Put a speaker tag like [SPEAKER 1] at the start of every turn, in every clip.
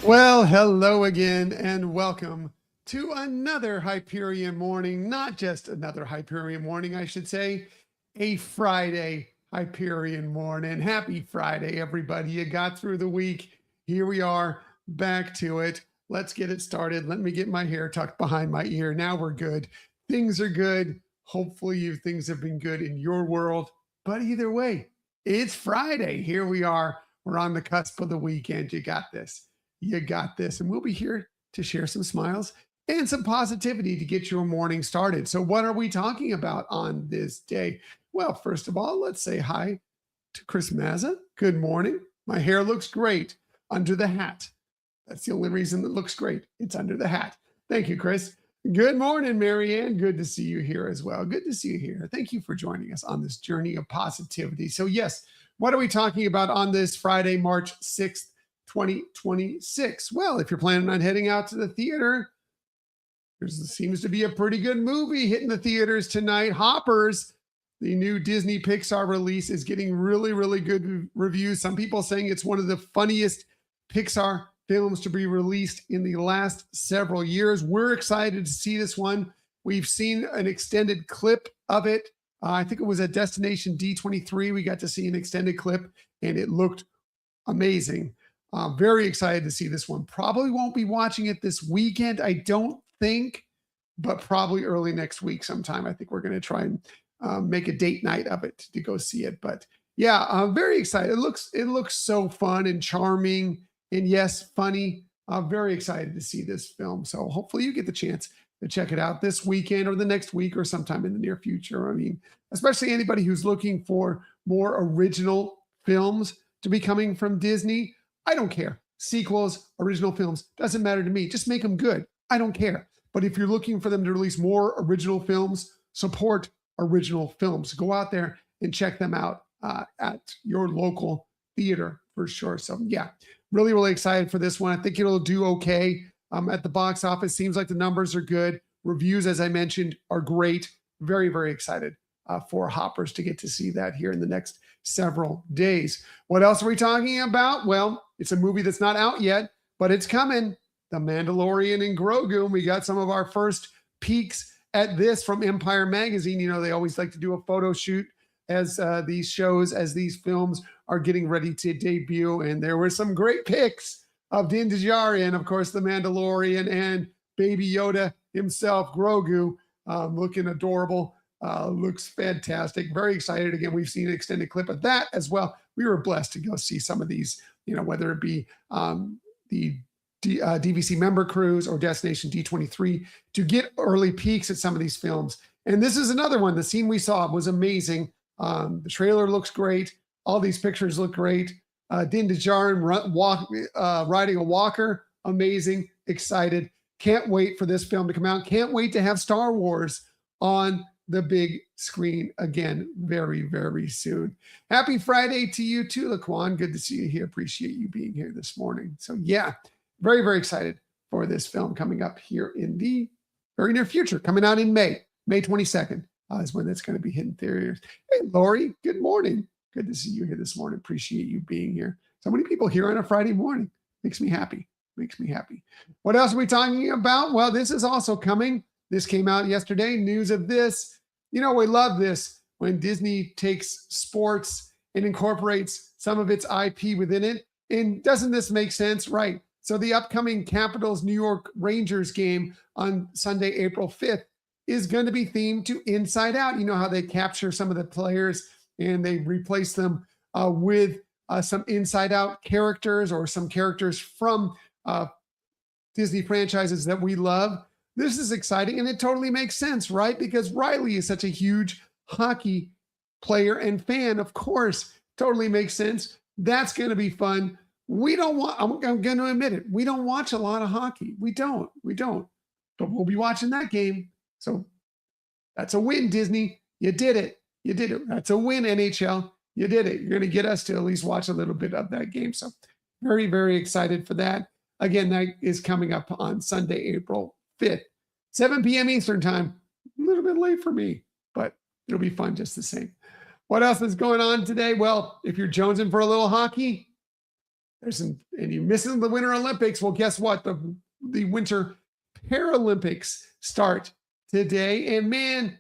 [SPEAKER 1] Well, hello again and welcome to another Hyperion morning. Not just another Hyperion morning, I should say, a Friday Hyperion morning. Happy Friday, everybody. You got through the week. Here we are, back to it. Let's get it started. Let me get my hair tucked behind my ear. Now we're good. Things are good. Hopefully, things have been good in your world. But either way, it's Friday. Here we are. We're on the cusp of the weekend. You got this. You got this. And we'll be here to share some smiles and some positivity to get your morning started. So, what are we talking about on this day? Well, first of all, let's say hi to Chris Mazza. Good morning. My hair looks great under the hat. That's the only reason it looks great. It's under the hat. Thank you, Chris. Good morning, Marianne. Good to see you here as well. Good to see you here. Thank you for joining us on this journey of positivity. So, yes, what are we talking about on this Friday, March 6th? 2026. Well, if you're planning on heading out to the theater, there seems to be a pretty good movie hitting the theaters tonight. Hoppers, the new Disney Pixar release, is getting really, really good reviews. Some people saying it's one of the funniest Pixar films to be released in the last several years. We're excited to see this one. We've seen an extended clip of it. I think it was at Destination D23. We got to see an extended clip, and it looked amazing. Very excited to see this one. Probably won't be watching it this weekend, I don't think, but probably early next week sometime. I think we're going to try and make a date night of it to go see it. But yeah, I'm very excited. It looks so fun and charming, and yes, funny. I'm very excited to see this film. So hopefully you get the chance to check it out this weekend or the next week or sometime in the near future. I mean, especially anybody who's looking for more original films to be coming from Disney. I don't care. Sequels, original films, doesn't matter to me. Just make them good. I don't care. But if you're looking for them to release more original films, support original films. Go out there and check them out at your local theater for sure. So yeah, really, really excited for this one. I think it'll do okay at the box office. Seems like the numbers are good. Reviews, as I mentioned, are great. Very, very excited for Hoppers to get to see that here in the next several days. What else are we talking about? Well, it's a movie that's not out yet, but it's coming. The Mandalorian and Grogu. We got some of our first peeks at this from Empire Magazine. You know, they always like to do a photo shoot as these films are getting ready to debut. And there were some great pics of Din Djarin and, of course, the Mandalorian and Baby Yoda himself, Grogu, looking adorable. Looks fantastic. Very excited. Again, we've seen an extended clip of that as well. We were blessed to go see some of these, whether it be the DVC member cruise or Destination D23 to get early peeks at some of these films. And this is another one. The scene we saw was amazing. The trailer looks great. All these pictures look great. Din Djarin riding a walker. Amazing. Excited. Can't wait for this film to come out. Can't wait to have Star Wars on the big screen again very, very soon. Happy Friday to you too, Laquan. Good to see you here. Appreciate you being here this morning. So yeah, very, very excited for this film coming up here in the very near future, coming out in May 22nd is when that's going to be hitting theaters. Hey, Lori, good morning. Good to see you here this morning. Appreciate you being here. So many people here on a Friday morning. Makes me happy. Makes me happy. What else are we talking about? Well, this is also coming. This came out yesterday. News of this. We love this when Disney takes sports and incorporates some of its IP within it. And doesn't this make sense? Right. So the upcoming Capitals New York Rangers game on Sunday, April 5th is going to be themed to Inside Out. You know how they capture some of the players and they replace them with some Inside Out characters or some characters from Disney franchises that we love. This is exciting, and it totally makes sense, right? Because Riley is such a huge hockey player and fan. Of course, totally makes sense. That's going to be fun. I'm going to admit it. We don't watch a lot of hockey. We don't. But we'll be watching that game. So that's a win, Disney. You did it. That's a win, NHL. You did it. You're going to get us to at least watch a little bit of that game. So very, very excited for that. Again, that is coming up on Sunday, April 5th, 7 p.m. Eastern time. A little bit late for me, but it'll be fun just the same. What else is going on today? Well, if you're jonesing for a little hockey, And you're missing the Winter Olympics. Well, guess what? The Winter Paralympics start today. And man,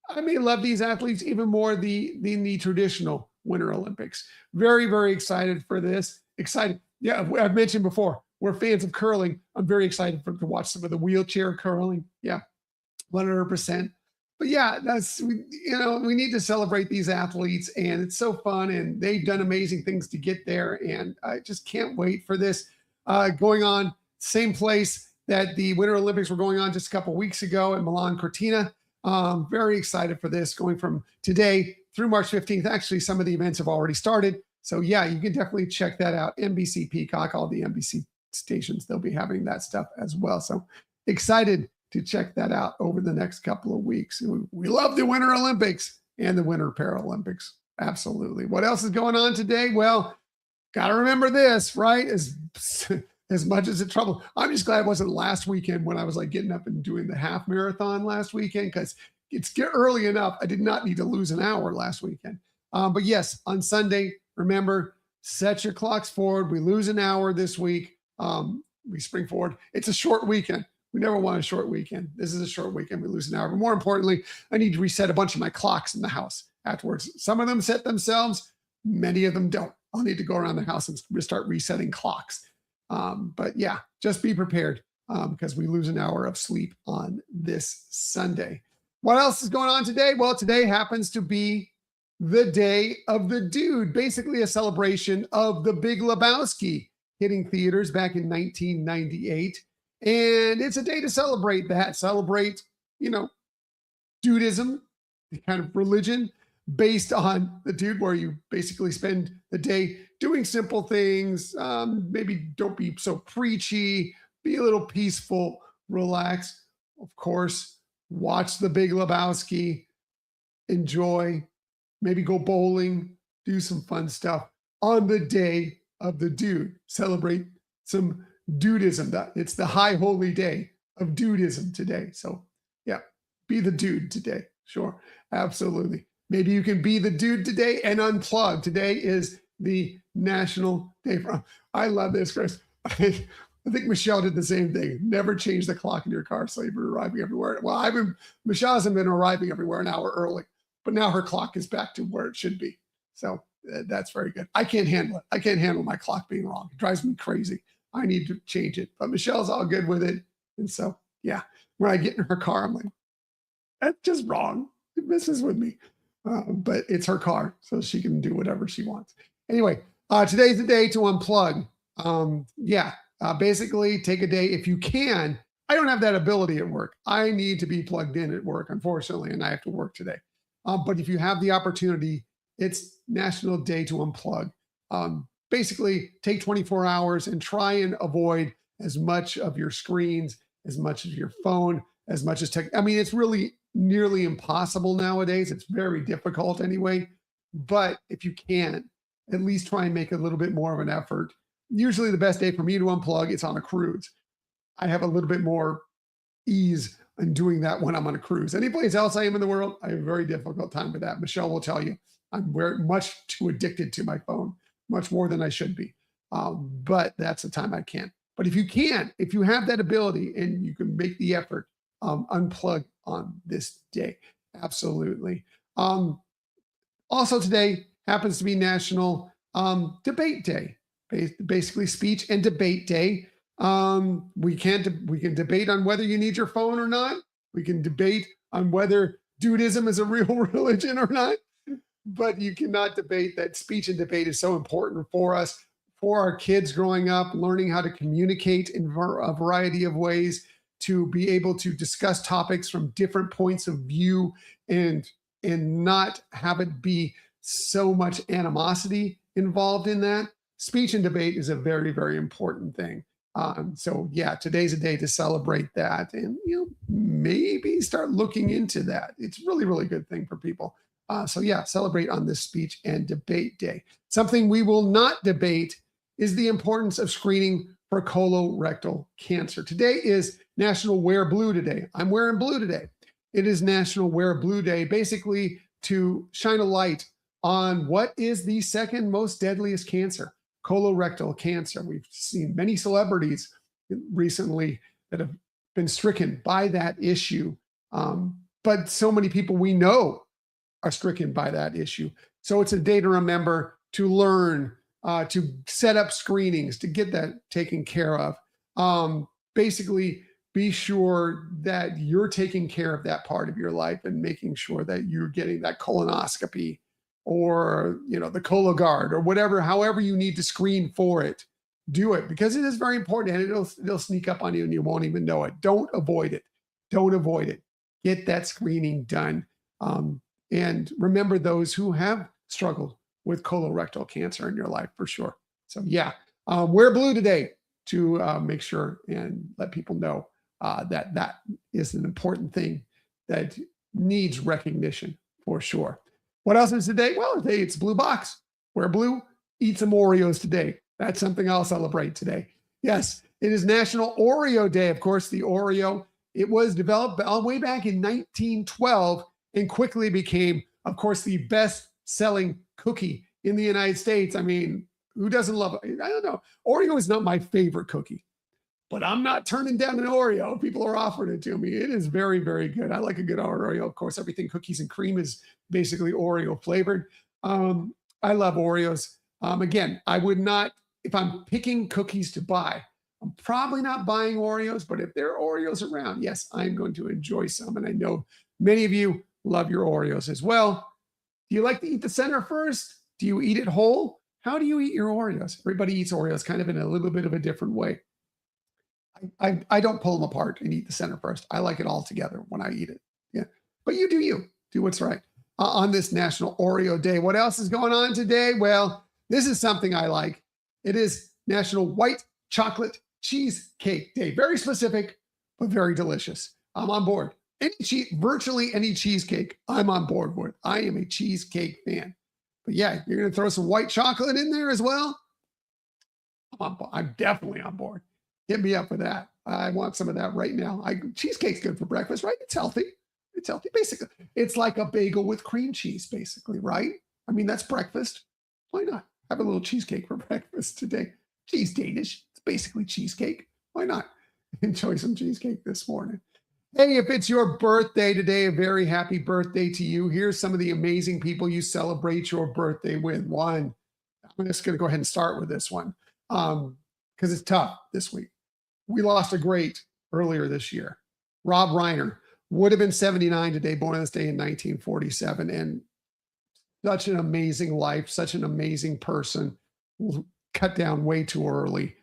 [SPEAKER 1] I may love these athletes even more than the traditional Winter Olympics. Very, very excited for this. Excited. Yeah, I've mentioned before, we're fans of curling. I'm very excited to watch some of the wheelchair curling. Yeah, 100%. But yeah, we need to celebrate these athletes, and it's so fun, and they've done amazing things to get there, and I just can't wait for this going on. Same place that the Winter Olympics were going on just a couple weeks ago at Milan Cortina. Very excited for this, going from today through March 15th. Actually, some of the events have already started, so yeah, you can definitely check that out. NBC Peacock, all the NBC stations, they'll be having that stuff as well. So excited to check that out over the next couple of weeks. We love the Winter Olympics and the Winter Paralympics. Absolutely. What else is going on today? Well, got to remember this, right? As much as it's trouble. I'm just glad it wasn't last weekend when I was like getting up and doing the half marathon last weekend, because it's early enough. I did not need to lose an hour last weekend. But yes, on Sunday, remember, set your clocks forward. We lose an hour this week. We spring forward. It's a short weekend. We never want a short weekend. This is a short weekend. We lose an hour. But more importantly, I need to reset a bunch of my clocks in the house afterwards. Some of them set themselves. Many of them don't. I'll need to go around the house and start resetting clocks. But yeah, just be prepared because we lose an hour of sleep on this Sunday. What else is going on today? Well, today happens to be the Day of the Dude, basically a celebration of The Big Lebowski hitting theaters back in 1998. And it's a day to celebrate that, dudism, the kind of religion based on the dude, where you basically spend the day doing simple things. Maybe don't be so preachy, be a little peaceful, relax. Of course, watch The Big Lebowski, enjoy, maybe go bowling, do some fun stuff on the Day of the Dude. Celebrate some dudism. It's the high holy day of dudism today. So yeah, be the dude today. Sure, absolutely. Maybe you can be the dude today and unplug. Today is the National Day for. I love this, Chris. I think Michelle did the same thing. Never change the clock in your car so you're arriving everywhere. Well, Michelle hasn't been arriving everywhere an hour early, but now her clock is back to where it should be. So that's very good. I can't handle it. I can't handle my clock being wrong. It drives me crazy. I need to change it. But Michelle's all good with it. And so, yeah, when I get in her car, I'm like, that's just wrong. It messes with me. But it's her car, so she can do whatever she wants. Anyway, today's the day to unplug. Basically take a day if you can. I don't have that ability at work. I need to be plugged in at work, unfortunately, and I have to work today. But if you have the opportunity, it's National Day to Unplug. Basically, take 24 hours and try and avoid as much of your screens, as much of your phone, as much as tech. I mean, it's really nearly impossible nowadays. It's very difficult anyway. But if you can, at least try and make a little bit more of an effort. Usually the best day for me to unplug is on a cruise. I have a little bit more ease in doing that when I'm on a cruise. Any place else I am in the world, I have a very difficult time with that. Michelle will tell you, I'm much too addicted to my phone, much more than I should be. But that's the time I can. But if you can, if you have that ability and you can make the effort, unplug on this day. Absolutely. Also today happens to be National Debate Day, basically speech and debate day. We can debate on whether you need your phone or not. We can debate on whether dudism is a real religion or not. But you cannot debate that speech and debate is so important for us, for our kids growing up, learning how to communicate in a variety of ways, to be able to discuss topics from different points of view and not have it be so much animosity involved in that. Speech and debate is a very, very important thing. So yeah, today's a day to celebrate that and maybe start looking into that. It's really, really good thing for people. So yeah, celebrate on this speech and debate day. Something we will not debate is the importance of screening for colorectal cancer. Today is National Wear Blue Day. I'm wearing blue today. It is National Wear Blue Day, basically to shine a light on what is the second most deadliest cancer, colorectal cancer. We've seen many celebrities recently that have been stricken by that issue. But so many people we know are stricken by that issue. So it's a day to remember, to learn, to set up screenings, to get that taken care of. Basically, be sure that you're taking care of that part of your life and making sure that you're getting that colonoscopy or the Cologuard or whatever, however you need to screen for it. Do it, because it is very important, and it'll sneak up on you and you won't even know it. Don't avoid it. Don't avoid it. Get that screening done. And remember those who have struggled with colorectal cancer in your life, for sure. So yeah, wear blue today to make sure and let people know that that is an important thing that needs recognition, for sure. What else is today? Well, today it's Blue Box. Wear blue, eat some Oreos today. That's something I'll celebrate today. Yes, it is National Oreo Day. Of course, the Oreo, it was developed all the way back in 1912 and quickly became, of course, the best-selling cookie in the United States. I mean, who doesn't love it? I don't know. Oreo is not my favorite cookie, but I'm not turning down an Oreo. People are offering it to me. It is very, very good. I like a good Oreo. Of course, everything cookies and cream is basically Oreo flavored. I love Oreos. Again, I would not, if I'm picking cookies to buy, I'm probably not buying Oreos, but if there are Oreos around, yes, I'm going to enjoy some. And I know many of you love your Oreos as well. Do you like to eat the center first? Do you eat it whole? How do you eat your Oreos? Everybody eats Oreos kind of in a little bit of a different way. I don't pull them apart and eat the center first. I like it all together when I eat it. Yeah, but you do you. Do what's right. On this National Oreo Day. What else is going on today? Well, this is something I like. It is National White Chocolate Cheesecake Day. Very specific, but very delicious. I'm on board. Virtually any cheesecake, I'm on board with. I am a cheesecake fan. But yeah, you're going to throw some white chocolate in there as well? I'm definitely on board. Hit me up for that. I want some of that right now. Cheesecake's good for breakfast, right? It's healthy. It's healthy. Basically, it's like a bagel with cream cheese, basically, right? I mean, that's breakfast. Why not? Have a little cheesecake for breakfast today. Cheese Danish. It's basically cheesecake. Why not? Enjoy some cheesecake this morning. Hey, if it's your birthday today, a very happy birthday to you. Here's some of the amazing people you celebrate your birthday with. One, I'm just going to go ahead and start with this one because it's tough this week. We lost a great earlier this year. Rob Reiner would have been 79 today, born on this day in 1947. And such an amazing life, such an amazing person, cut down way too early.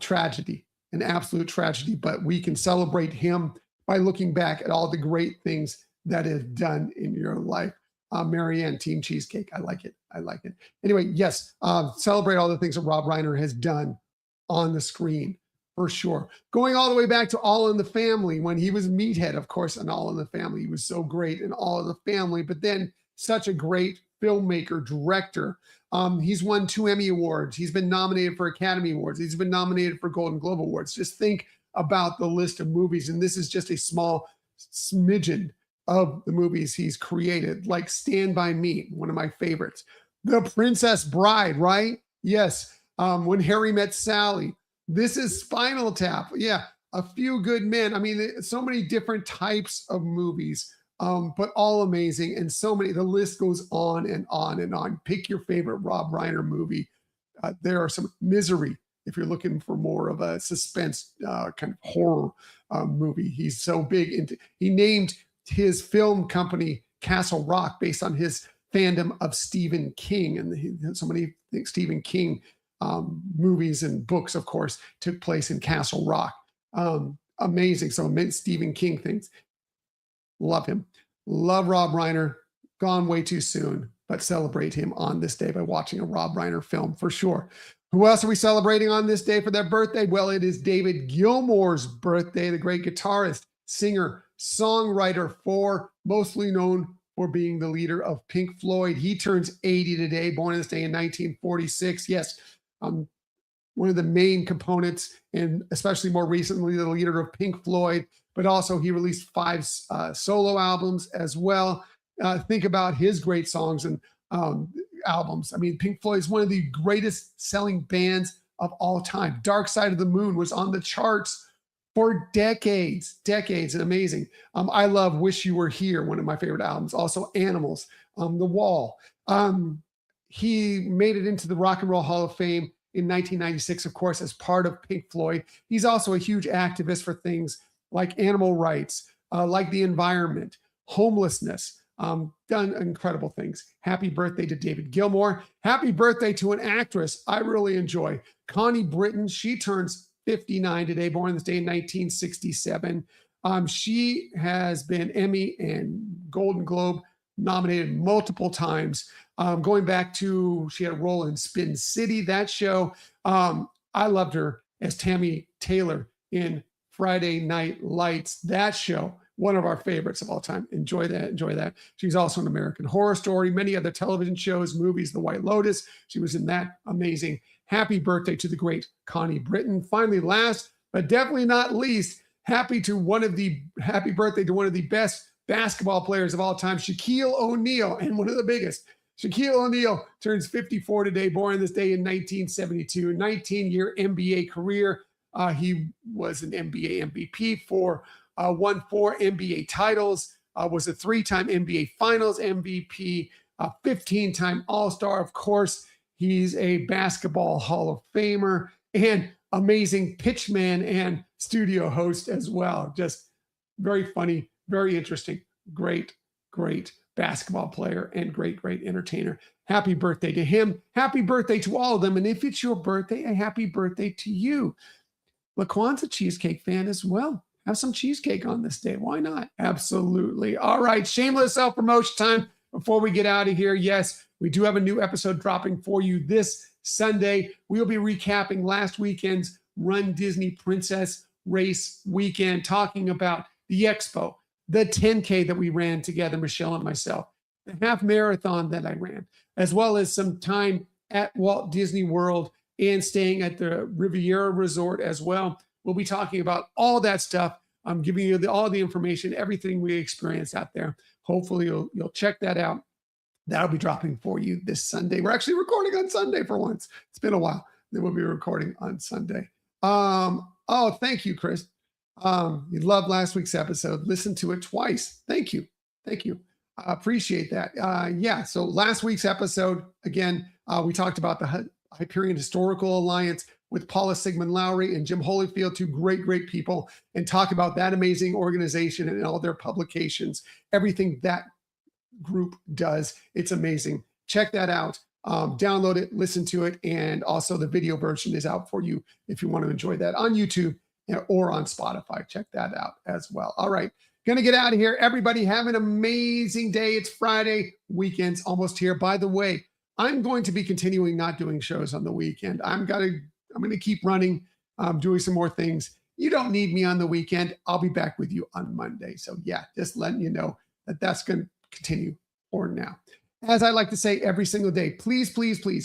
[SPEAKER 1] Tragedy, an absolute tragedy, but we can celebrate him by looking back at all the great things that is done in your life. Marianne, Team Cheesecake. I like it. I like it. Anyway, yes, celebrate all the things that Rob Reiner has done on the screen, for sure. Going all the way back to All in the Family, when he was Meathead, of course, in All in the Family. He was so great in All in the Family, but then such a great filmmaker, director. He's won 2 Emmy Awards. He's been nominated for Academy Awards. He's been nominated for Golden Globe Awards. Just think about the list of movies, and this is just a small smidgen of the movies he's created, like Stand By Me, one of my favorites. The Princess Bride, right? Yes. When Harry Met Sally. This is Spinal Tap. Yeah. A Few Good Men. I mean, so many different types of movies, but all amazing. And so many, the list goes on and on and on. Pick your favorite Rob Reiner movie. There are some. Misery, if you're looking for more of a suspense kind of horror movie. He's so big into, he named his film company Castle Rock based on his fandom of Stephen King. And so many Stephen King movies and books, of course, took place in Castle Rock. Amazing. So many Stephen King things. Love him. Love Rob Reiner. Gone way too soon, but celebrate him on this day by watching a Rob Reiner film, for sure. Who else are we celebrating on this day for their birthday? Well, it is David Gilmour's birthday, the great guitarist, singer, songwriter, mostly known for being the leader of Pink Floyd. He turns 80 today, born on this day in 1946. Yes, one of the main components, and especially more recently, the leader of Pink Floyd, but also he released 5 solo albums as well. Think about his great songs and albums. I mean, Pink Floyd is one of the greatest selling bands of all time. Dark Side of the Moon was on the charts for decades, and amazing. I love Wish You Were Here, one of my favorite albums. Also Animals, The Wall. He made it into the Rock and Roll Hall of Fame in 1996, of course, as part of Pink Floyd. He's also a huge activist for things like animal rights, like the environment, homelessness, done incredible things. Happy birthday to David Gilmour. Happy birthday to an actress I really enjoy, Connie Britton. She turns 59 today, born this day in 1967. She has been Emmy and Golden Globe nominated multiple times. Going back to, she had a role in Spin City, that show. I loved her as Tammy Taylor in Friday Night Lights, that show. One of our favorites of all time. Enjoy that. She's also in American Horror Story, many other television shows, movies, The White Lotus. She was in that. Amazing. Happy birthday to the great Connie Britton. Finally, last but definitely not least, happy birthday to one of the best basketball players of all time, Shaquille O'Neal, and one of the biggest. Shaquille O'Neal turns 54 today, born this day in 1972, 19-year NBA career. He was an NBA MVP won 4 NBA titles, was a 3-time NBA Finals MVP, 15-time All-Star. Of course, he's a Basketball Hall of Famer and amazing pitchman and studio host as well. Just very funny, very interesting, great basketball player and great entertainer. Happy birthday to him. Happy birthday to all of them. And if it's your birthday, a happy birthday to you. Laquan's a cheesecake fan as well. Have some cheesecake on this day. Why not? Absolutely. All right. Shameless self-promotion time before we get out of here. Yes, we do have a new episode dropping for you this Sunday. We'll be recapping last weekend's Run Disney Princess Race weekend, talking about the expo, the 10K that we ran together, Michelle and myself, the half marathon that I ran, as well as some time at Walt Disney World and staying at the Riviera Resort as well. We'll be talking about all that stuff. I'm giving you all the information, everything we experienced out there. Hopefully you'll check that out. That'll be dropping for you this Sunday. We're actually recording on Sunday for once. It's been a while. Then we'll be recording on Sunday. Oh, thank you, Chris. You loved last week's episode. Listen to it twice. Thank you. I appreciate that. Yeah, so last week's episode, again, we talked about the Hyperion Historical Alliance with Paula Sigmund Lowry and Jim Holyfield, two great people, and talk about that amazing organization and all their publications, everything that group does. It's amazing. Check that out. Download it, listen to it, and also the video version is out for you if you want to enjoy that on YouTube or on Spotify. Check that out as well. All right. Going to get out of here. Everybody have an amazing day. It's Friday. Weekend's almost here. By the way, I'm going to be continuing not doing shows on the weekend. I'm going to keep running, doing some more things. You don't need me on the weekend. I'll be back with you on Monday. So yeah, just letting you know that that's going to continue for now. As I like to say every single day, please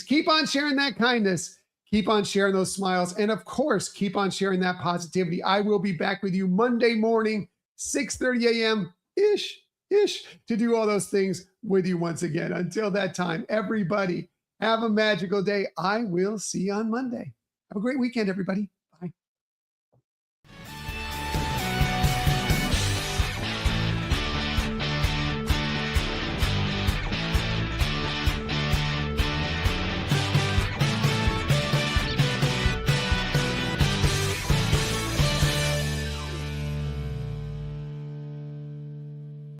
[SPEAKER 1] keep on sharing that kindness. Keep on sharing those smiles. And of course, keep on sharing that positivity. I will be back with you Monday morning, 6:30 a.m. ish to do all those things with you once again. Until that time, everybody have a magical day. I will see you on Monday. Have a great weekend, everybody.